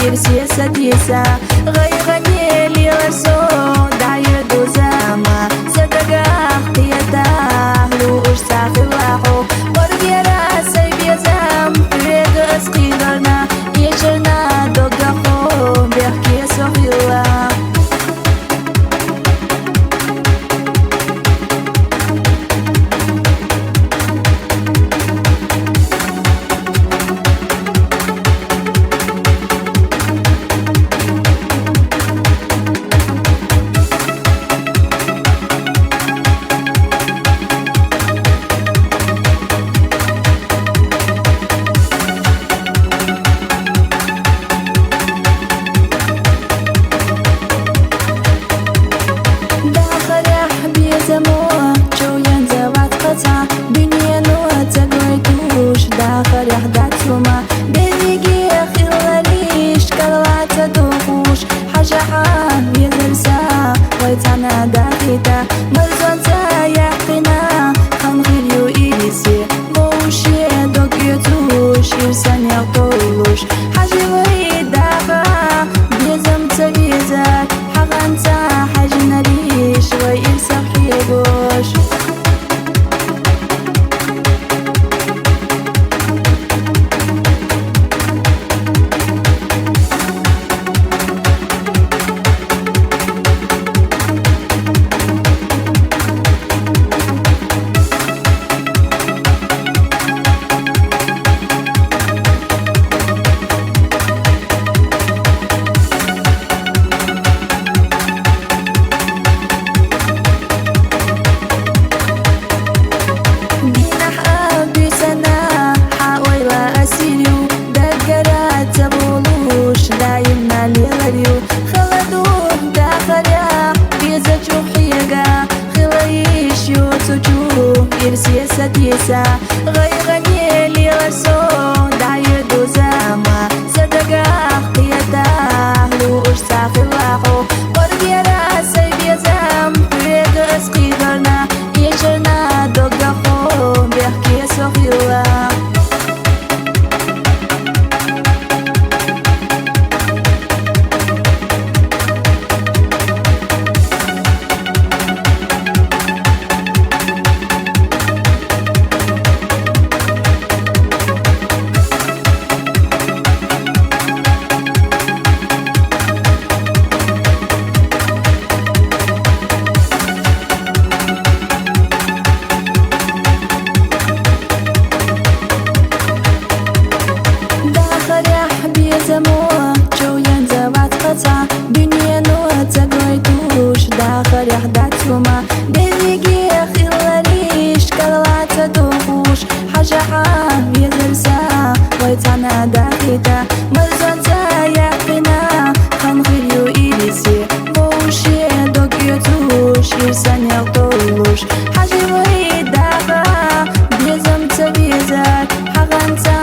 يرسي سديسا غيغني لي رسول دعي دوزاما صدقا اختيتا لو اشتا خلاحو ورقي راسي بيزام فريق اسقي درنا يشرنا دوقا خو بيحكي سوحيلا دنيا نوتا قويتوش داخل يحدثهما بيجي خلاليش كلاتا دوخوش حاجة حام يزرسا ويتانا داخيتا مزونتا يحقنا خنخيريو إيديسي موشي دوكيوتوش يرسان يغطولوش حاجة ويدافا بيزمتا بيزاك حقانتا حاجة نريش ويرسا خيبوش يرسي سديسا غيغني لي رسول دعي دوزاما صدقا اختيتا لو اشتا خلاحو ورقي راسي بيزام فريق اسقي درنا يشرنا دوقا خو بيحكي سوحيلا دنيا نوتا قويتوش داخل يحدثهما بيجي خلاليش كلاتا دوخوش حاجة حام يزرسا ويتانا داخيتا مزونتا يحقنا خنخيريو إيديسي موشي دوكيوتوش يرسان يغطولوش حاجة ويدافا بيزمتا بيزاك حقانتا